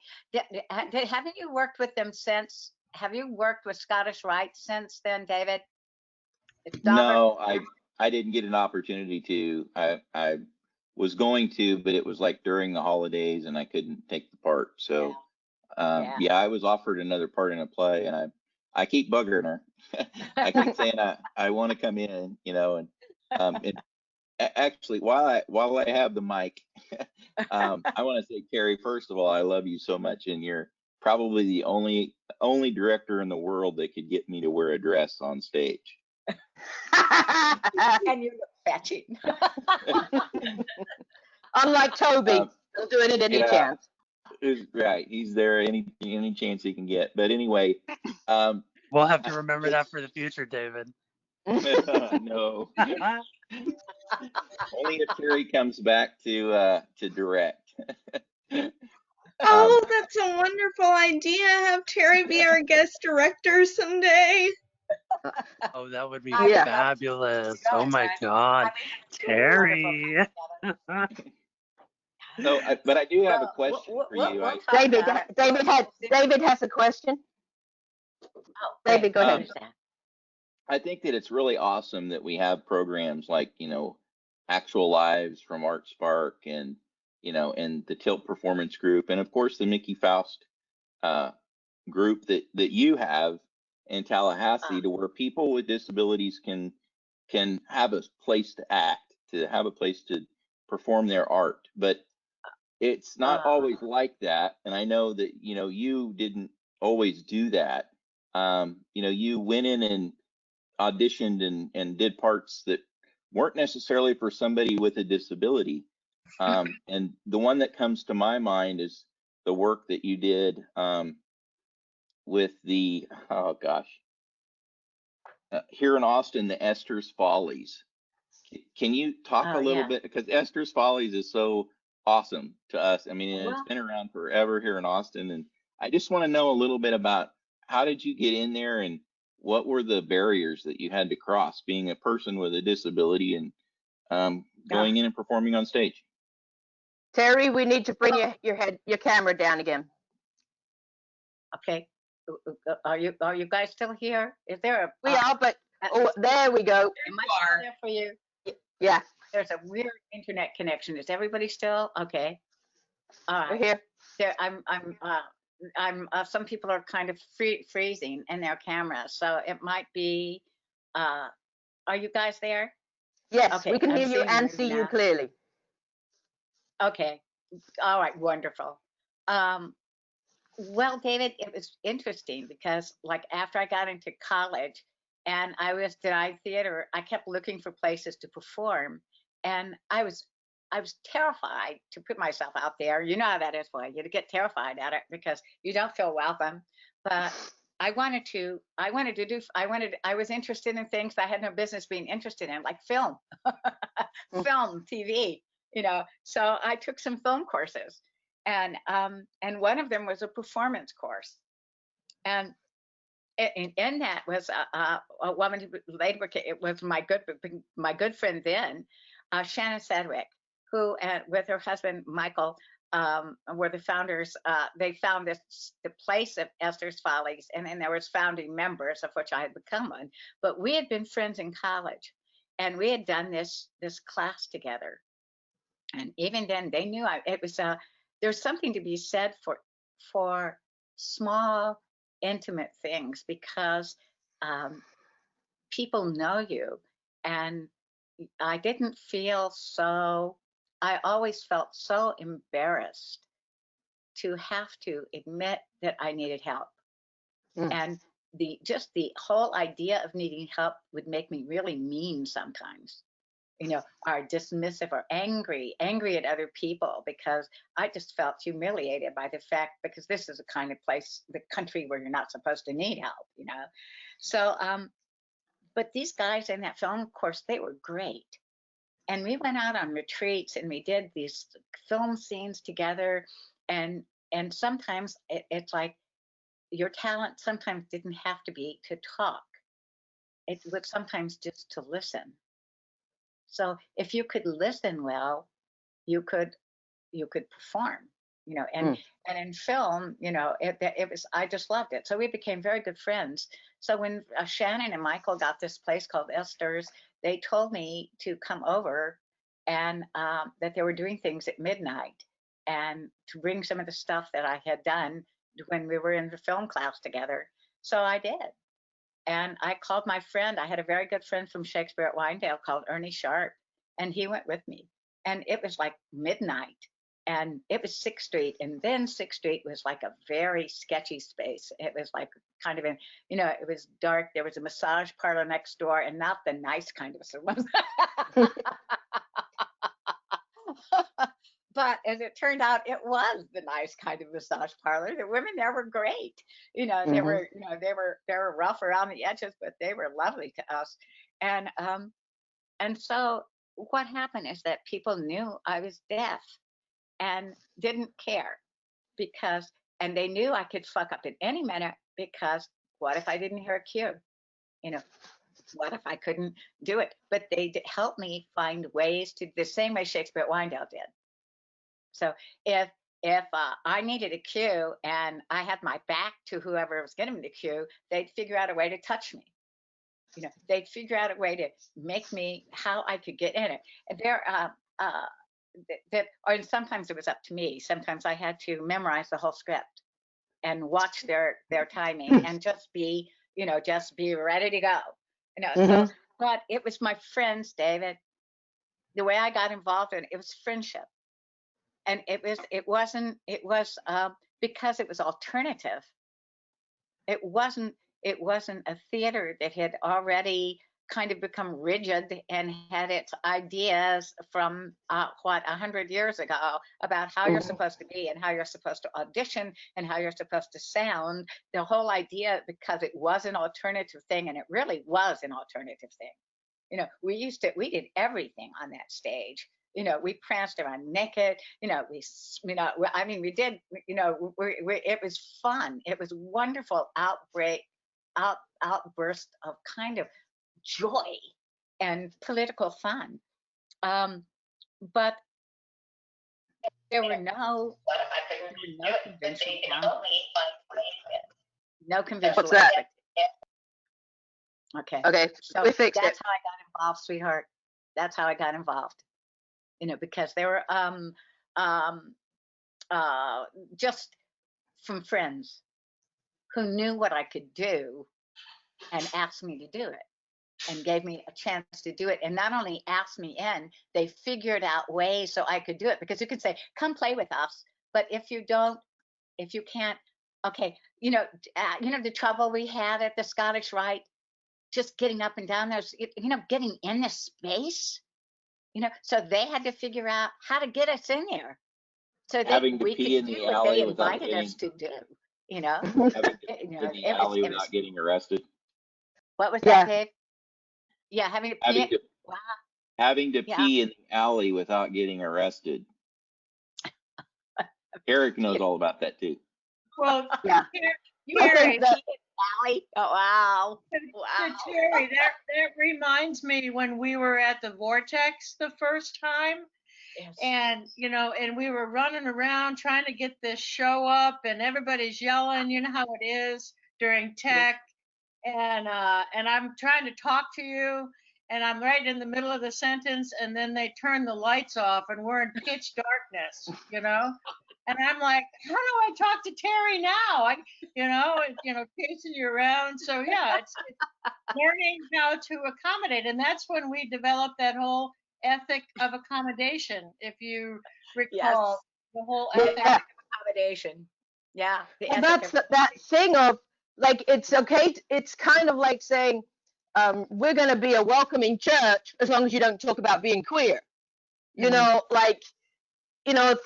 haven't you worked with them since have you worked with Scottish Rite since then, David? No, I didn't get an opportunity to. I was going to, but it was like during the holidays and I couldn't take the part. So Yeah. yeah, I was offered another part in a play, and I keep buggering her. I keep saying I want to come in, you know, and actually, while I have the mic, I want to say, Carrie, first of all, I love you so much, and you're probably the only director in the world that could get me to wear a dress on stage. And you look fetching. Unlike Toby, Um, he'll do it at any yeah. chance. Right, he's there any chance he can get. But anyway, We'll have to remember that for the future, David. no, only if Terry comes back to direct. Oh, that's a wonderful idea. Have Terry be our guest director someday. Oh, that would be Yeah. fabulous. Oh my God, Terry. So, but I do have a Well, question for you. we'll talk David, about it. David has a question. Oh, David, go ahead. Who's that? I think that it's really awesome that we have programs like, Actual Lives from Art Spark, and, and the Tilt Performance Group, and of course the Mickey Faust group that you have in Tallahassee, to where people with disabilities can have a place to act, to have a place to perform their art. But it's not always like that, and I know that you didn't always do that. You went in and auditioned and did parts that weren't necessarily for somebody with a disability. And the one that comes to my mind is the work that you did with the, oh gosh, here in Austin, the Esther's Follies. Can you talk a little bit, because Esther's Follies is so awesome to us. I mean, it's been around forever here in Austin, and I just want to know a little bit about how did you get in there, and what were the barriers that you had to cross being a person with a disability and going in and performing on stage? Terry, we need to bring your camera down again. Okay. Are you guys still here? Is there a? We are, but there we go. Am I still there for you? Yeah, There's a weird internet connection. Is everybody still okay? All we're right. here. There, some people are kind of freezing in their cameras, so it might be. Are you guys there? Yes, Okay, we can I'm hear you seeing and you see you now. clearly. Okay. All right. Wonderful. Well, David, it was interesting because, like, after I got into college and I was denied theater, I kept looking for places to perform, and I was terrified to put myself out there. You know how that is, boy. You get terrified at it because you don't feel welcome. But I was interested in things I had no business being interested in, like film, film, TV. So I took some film courses, and one of them was a performance course, and in that was a woman who later it was my good friend then, Shannon Sedgwick, who with her husband Michael were the founders. They found the place of Esther's Follies, and then there was founding members, of which I had become one. But we had been friends in college, and we had done this class together. And even then, they knew it was there's something to be said for small, intimate things, because people know you. And I didn't feel so. I always felt so embarrassed to have to admit that I needed help. And the whole idea of needing help would make me really mean sometimes. Are dismissive or angry at other people, because I just felt humiliated by the fact, because this is a kind of place, the country, where you're not supposed to need help, So, but these guys in that film course, they were great. And we went out on retreats and we did these film scenes together. And sometimes it's like your talent sometimes didn't have to be to talk. It was sometimes just to listen. So if you could listen well, you could perform, and in film, it was, I just loved it. So we became very good friends. So when Shannon and Michael got this place called Esther's, they told me to come over, and that they were doing things at midnight, and to bring some of the stuff that I had done when we were in the film class together. So I did. And I called my friend. I had a very good friend from Shakespeare at Winedale called Ernie Sharp, and he went with me. And it was like midnight, and it was 6th Street. And then 6th Street was like a very sketchy space. It was like kind of it was dark. There was a massage parlor next door, and not the nice kind of. But as it turned out, it was the nice kind of massage parlor. The women there were great. They were, they were rough around the edges, but they were lovely to us. And so what happened is that people knew I was deaf and didn't care, and they knew I could fuck up at any minute, because what if I didn't hear a cue? What if I couldn't do it? But they helped me find ways to, the same way Shakespeare at Winedale did. So if I needed a cue and I had my back to whoever was giving me the cue, they'd figure out a way to touch me. They'd figure out a way to make me, how I could get in it. And or sometimes it was up to me. Sometimes I had to memorize the whole script and watch their timing and just be ready to go. So, but it was my friends, David. The way I got involved in it was friendship. And it was because it was alternative. It wasn't a theater that had already kind of become rigid and had its ideas from 100 years ago about how you're supposed to be and how you're supposed to audition and how you're supposed to sound. The whole idea, because it was an alternative thing, and it really was an alternative thing. We did everything on that stage. We pranced around naked. We did. It was fun. It was wonderful outburst of kind of joy and political fun. But there were no conventional calendars. No conventional. What's that? Okay. Okay. So We fixed that's it. how I got involved, sweetheart. That's how I got involved. Because they were just from friends who knew what I could do and asked me to do it and gave me a chance to do it. And not only asked me in, they figured out ways so I could do it, because you could say, come play with us. But if you can't, okay, the trouble we had at the Scottish Rite, just getting up and down those, getting in the space. So they had to figure out how to get us in there, so that Having to we pee could in do the what alley they without invited us to do. having to pee in the alley It without was. getting arrested. What was Yeah. that, Dave? Yeah, having to Having pee. to Wow. having to Yeah. pee in the alley without getting arrested. Eric knows all about that too. Well, Yeah. Terry, that- Alley. Oh, wow. so Wow. Terry, that reminds me when we were at the Vortex the first time. Yes. And and we were running around trying to get this show up, and everybody's yelling, you know how it is during tech. And I'm trying to talk to you, and I'm right in the middle of the sentence, and then they turn the lights off, and we're in pitch darkness, and I'm like, how do I talk to Terry now? Chasing you around. So yeah, it's learning how to accommodate, and that's when we developed that whole ethic of accommodation, if you recall. The whole ethic. Yeah. Accommodation. Yeah. The Well, ethic that's of- that thing of, like, it's okay. It's kind of like saying, we're going to be a welcoming church as long as you don't talk about being queer.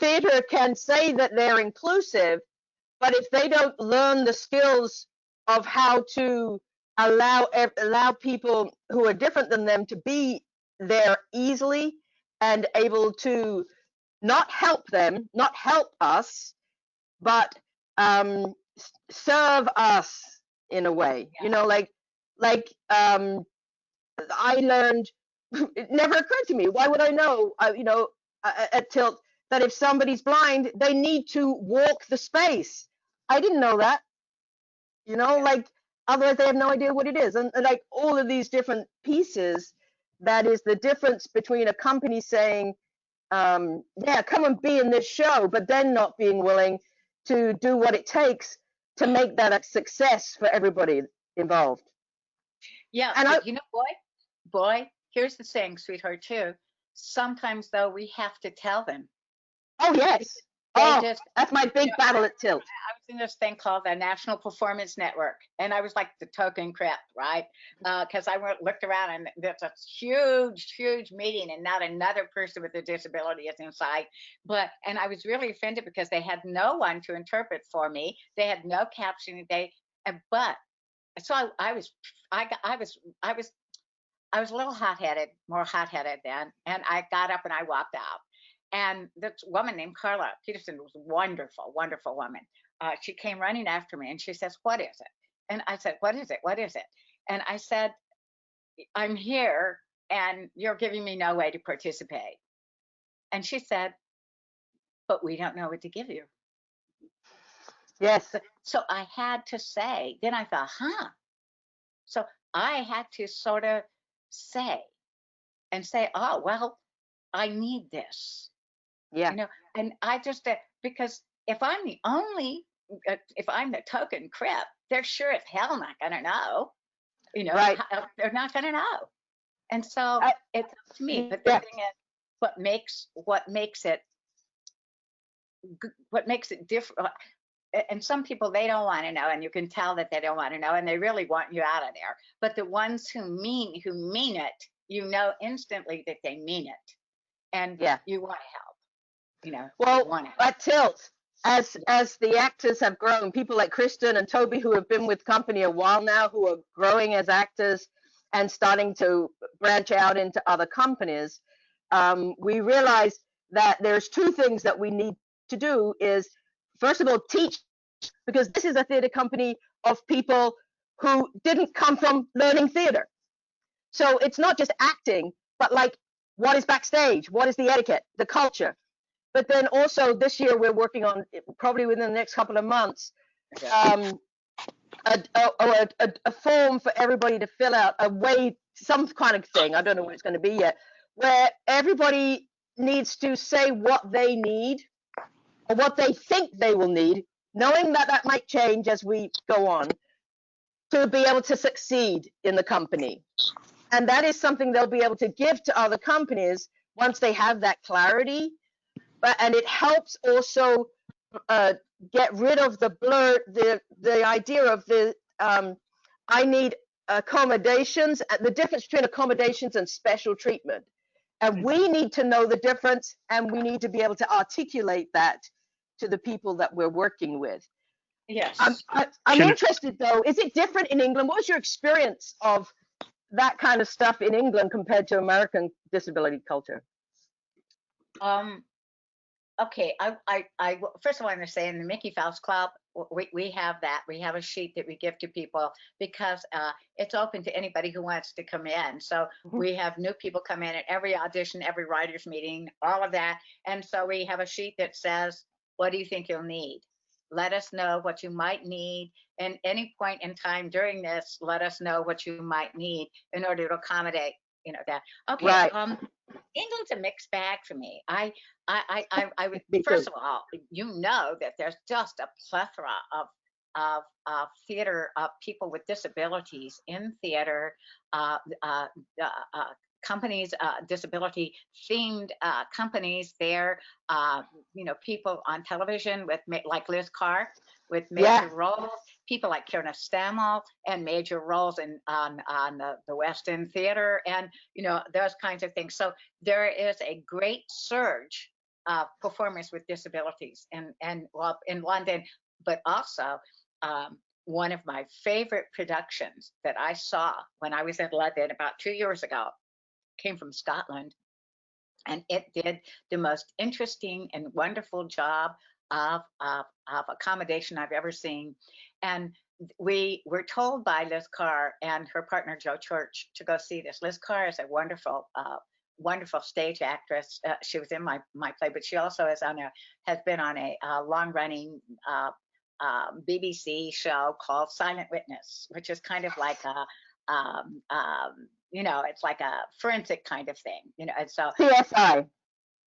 Theater can say that they're inclusive, but if they don't learn the skills of how to allow people who are different than them to be there easily and able to not help us, but serve us in a way. I learned, it never occurred to me, why would I know, at Tilt, that if somebody's blind, they need to walk the space. I didn't know that, you know, like otherwise they have no idea what it is. And like all of these different pieces, that is the difference between a company saying, yeah, come and be in this show, but then not being willing to do what it takes to make that a success for everybody involved. Yeah, And but you know, boy, here's the thing, sweetheart, too. Sometimes though, we have to tell them. oh yes, They oh, just, that's my big battle at Tilt. I was in this thing called the National Performance Network, and I was like the token crip, right? Because looked around, and there's a huge meeting, and not another person with a disability is in sight. And I was really offended because they had no one to interpret for me. They had no captioning. So I was a little hot-headed, more hot-headed then, and I got up and I walked out. And this woman named Carla Peterson was a wonderful, wonderful woman. She came running after me and she says, "What is it?" And I said, "What is it? What is it?" And I said, "I'm here and you're giving me no way to participate." And she said, "But we don't know what to give you." Yes, So I had to say, then I thought, So I had to sort of say, "Oh, well, I need this." yeah, You know, and I just because if I'm the token crip, they're sure as hell not gonna know. You know, right. they're not gonna know. And so I, it's up to me. But the yeah, thing is, what makes it different. And some people, they don't want to know, and you can tell that they don't want to know, and they really want you out of there. But the ones who mean it, you know instantly that they mean it, and yeah. you want to help. You know, you Well, want to help. at Tilt, as the actors have grown, people like Kristen and Toby, who have been with company a while now, who are growing as actors and starting to branch out into other companies, we realize that there's two things that we need to do is, first of all, teach, because this is a theater company of people who didn't come from learning theater. So it's not just acting, but like, what is backstage? What is the etiquette, the culture? But then also this year we're working on, probably within the next couple of months, a form for everybody to fill out, some kind of thing, I don't know what it's going to be yet, where everybody needs to say what they need or what they think they will need, knowing that that might change as we go on, to be able to succeed in the company. And that is something they'll be able to give to other companies once they have that clarity. And it helps also get rid of the blur, the idea of I need accommodations, the difference between accommodations and special treatment. And we need to know the difference, and we need to be able to articulate that to the people that we're working with. Yes. I'm interested though, is it different in England? What was your experience of that kind of stuff in England compared to American disability culture? Okay, first of all, I'm going to say in the Mickey Faust Club, we have that. We have a sheet that we give to people because it's open to anybody who wants to come in. So we have new people come in at every audition, every writers meeting, all of that. And so we have a sheet that says, "What do you think you'll need? Let us know what you might need. And any point in time during this, let us know what you might need in order to accommodate, that." Okay. Right. England's a mixed bag for me. I would, Me first too. of all, that there's just a plethora of theater people with disabilities in theater, companies, disability themed companies there, people on television with like Liz Carr with major roles, people like Kierna Stammel and major roles on the West End Theater, and those kinds of things. So there is a great surge of performers with disabilities and well, in London, but also one of my favorite productions that I saw when I was in London about 2 years ago came from Scotland, and it did the most interesting and wonderful job of accommodation I've ever seen. And we were told by Liz Carr and her partner Joe Church to go see this. Liz Carr is a wonderful wonderful stage actress. She was in my play, but she also has been on a long running BBC show called Silent Witness, which is kind of like it's like a forensic kind of thing, and so CSI.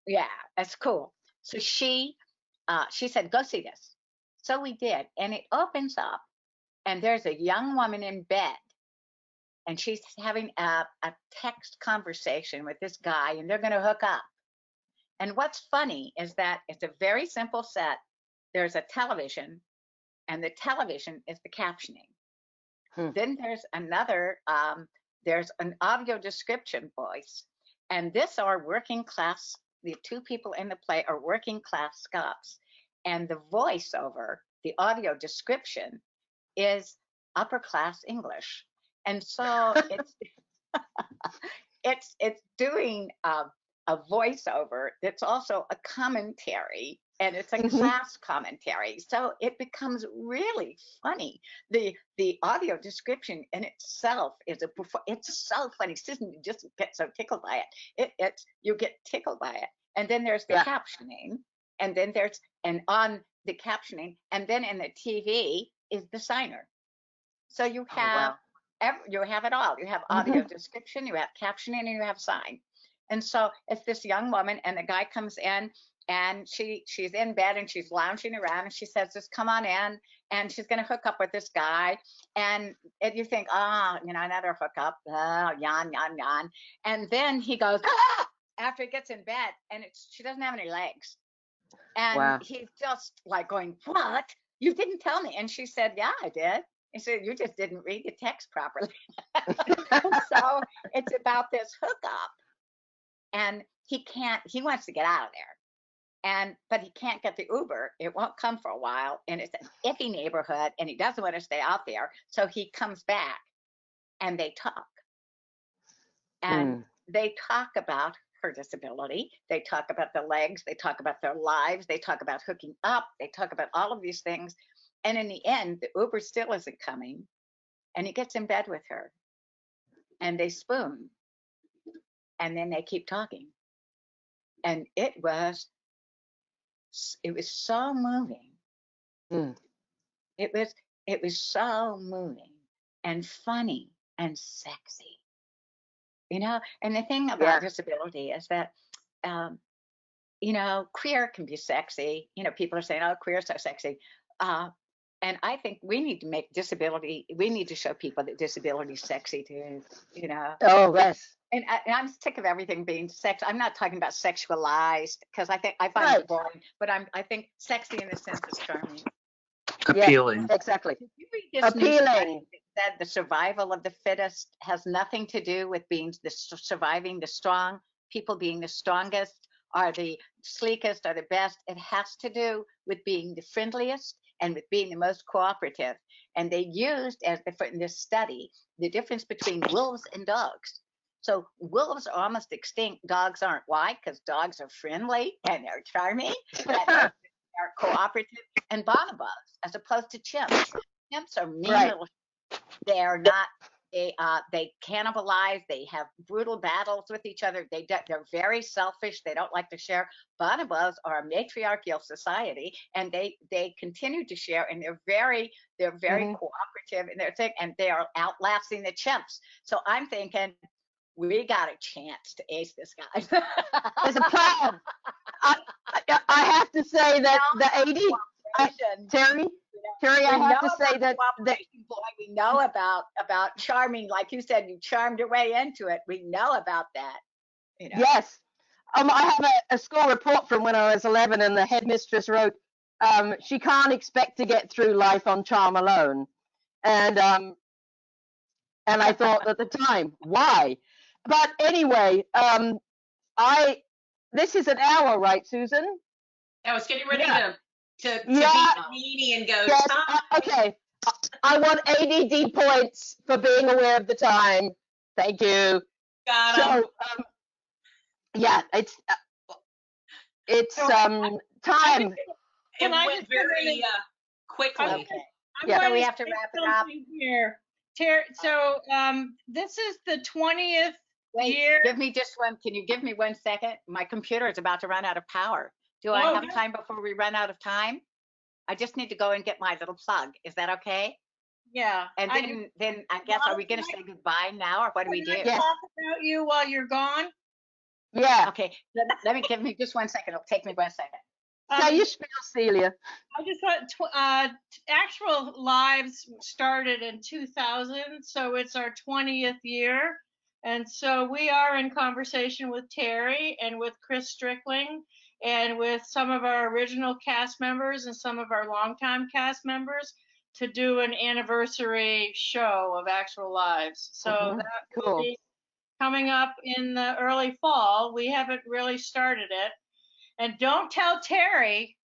yeah, that's cool. So she said, go see this. So we did, and it opens up, and there's a young woman in bed, and she's having a text conversation with this guy, and they're going to hook up. And what's funny is that it's a very simple set. There's a television, and the television is the captioning. Then there's there's an audio description voice, and this are working class. The two people in the play are working class Scots, and the voiceover, the audio description, is upper class English, and so it's doing a voiceover that's also a commentary, and it's a class commentary, so it becomes really funny. The audio description in itself it's so funny. Susan, you just get so tickled by it. You get tickled by it. And then there's the captioning, and then on the captioning, and then in the TV is the signer. So you have you have it all. You have audio description, you have captioning, and you have sign. And so it's this young woman, and the guy comes in, and she's in bed, and she's lounging around, and she says, just come on in, and she's going to hook up with this guy. And you think, another hookup, yawn. And then he goes, after he gets in bed, and she doesn't have any legs. And he's just like going, what? You didn't tell me. And she said, yeah, I did. He said, you just didn't read the text properly. So it's about this hookup. And he wants to get out of there. But he can't get the Uber. It won't come for a while. And it's an iffy neighborhood, and he doesn't want to stay out there. So he comes back, and they talk. And they talk about her disability. They talk about the legs. They talk about their lives. They talk about hooking up. They talk about all of these things. And in the end, the Uber still isn't coming. And he gets in bed with her. And they spoon. And then they keep talking. And it was so moving. It was so moving and funny and sexy. And the thing about disability is that, queer can be sexy. People are saying, oh, queer is so sexy. And I think we need to show people that disability is sexy too, Oh, yes. And I'm sick of everything being sex. I'm not talking about sexualized, because I find it boring, but I think sexy in the sense of charming. Appealing. Yeah, exactly. Did you read this new study Appealing. that said the survival of the fittest has nothing to do with being surviving the strong? People being the strongest, are the sleekest, are the best. It has to do with being the friendliest and with being the most cooperative. And they used in this study the difference between wolves and dogs. So wolves are almost extinct. Dogs aren't. Why? Because dogs are friendly and they're charming. They're cooperative. And bonobos, as opposed to chimps. Chimps are mean little. They are not. They cannibalize. They have brutal battles with each other. They're very selfish. They don't like to share. Bonobos are a matriarchal society, and they continue to share, and they're very cooperative in their thing, and they are outlasting the chimps. So I'm thinking, we got a chance to ace this guy. There's a plan. I have to say that the 80, Terry, I have to say that boy, we know about charming, like you said, you charmed your way into it. We know about that. Yes. I have a school report from when I was 11, and the headmistress wrote, she can't expect to get through life on charm alone. And I thought at the time, why? But anyway, this is an hour, right, Susan? I was getting ready to be meanie and go, yes, Tom. Okay. I want ADD points for being aware of the time. Thank you. Got 'em. So, it's time. It went very quickly. Okay. So we have to wrap it up here. So this is the 20th Wait, year. give me just one. Can you give me 1 second? My computer is about to run out of power. Do I Oh, have good. time before we run out of time? I just need to go and get my little plug. Is that okay? Yeah. And then I guess, are we going to say goodbye now, or what do we do? Yeah. Talk about you while you're gone. Yeah. Okay, let me give me just 1 second. It'll take me 1 second. How you spiel, Celia? I just want actual lives started in 2000, so it's our 20th year. And so we are in conversation with Terry and with Chris Strickling and with some of our original cast members and some of our longtime cast members to do an anniversary show of actual lives. So Mhm. that will Cool. be coming up in the early fall. We haven't really started it. And don't tell Terry.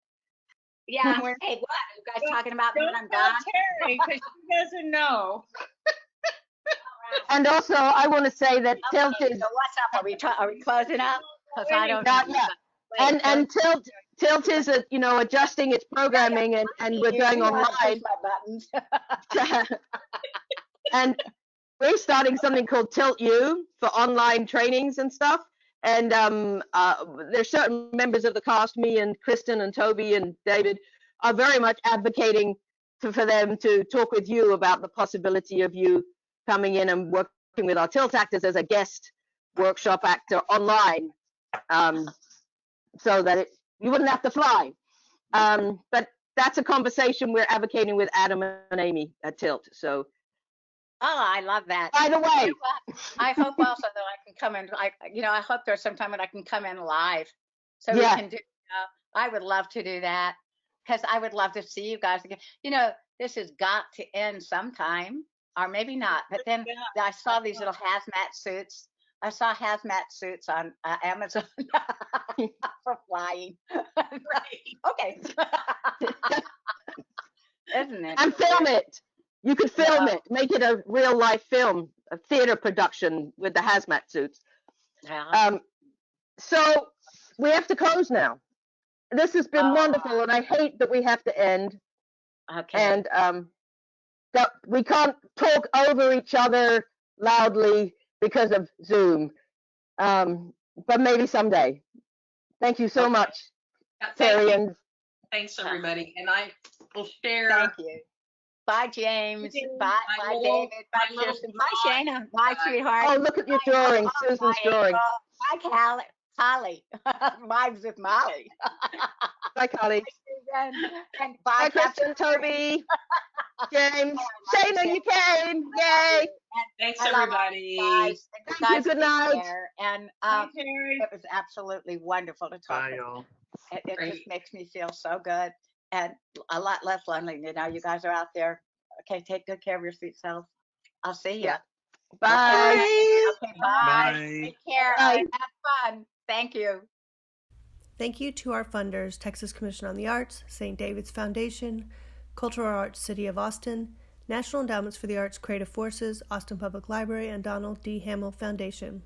Yeah. We're- Hey, what? Are you guys talking about me when I'm Don't tell gone? Terry because she doesn't know. And also, I want to say that Tilt Okay, is so what's up? Are we closing up? Because I don't Yeah, know. yeah. Wait, and Tilt is adjusting its programming and we're going you know how to push online. my buttons. And we're starting something called Tilt U for online trainings and stuff. And there's certain members of the cast, me and Kristen and Toby and David, are very much advocating for them to talk with you about the possibility of you coming in and working with our Tilt actors as a guest workshop actor online, so that you wouldn't have to fly. But that's a conversation we're advocating with Adam and Amy at Tilt. So, Oh, I love that. by the way, You know what? I hope also that I can come in. I hope there's some time when I can come in live, so Yeah. we can do. I would love to do that because I would love to see you guys again. This has got to end sometime, or maybe not. But then I saw these little hazmat suits. I saw hazmat suits on Amazon for flying. Okay. Isn't it? and film it. You could film it, make it a real life film, a theater production with the hazmat suits. Yeah. So we have to close now. This has been wonderful, and I hate that we have to end. Okay. And that we can't talk over each other loudly because of Zoom. But maybe someday. Thank you so much, Thank Terry. you. And Thanks, everybody. And I will share. Thank you. Bye, James. Bye, My little- David. Bye, my little Kirsten. Bye, drawing. Shayna. Bye, sweetheart. oh, look at your drawing, Susan's Bye, drawing. April. Bye, Holly. Mine's with Molly. Bye, Carly. And Bye, bye, Kristen, Toby, James, Shayna, you came. Yay! Thanks, I love everybody. guys. Thank you, good take night. care. And Bye, Terry. it was absolutely wonderful to talk Bye, with you. y'all. It Great. just makes me feel so good and a lot less lonely. You guys are out there. Okay, take good care of your sweet selves. I'll see you. Yeah. Bye. Okay, bye. Bye. Take care. Bye. And have fun. Thank you. Thank you to our funders, Texas Commission on the Arts, St. David's Foundation, Cultural Arts City of Austin, National Endowments for the Arts Creative Forces, Austin Public Library, and Donald D. Hamill Foundation.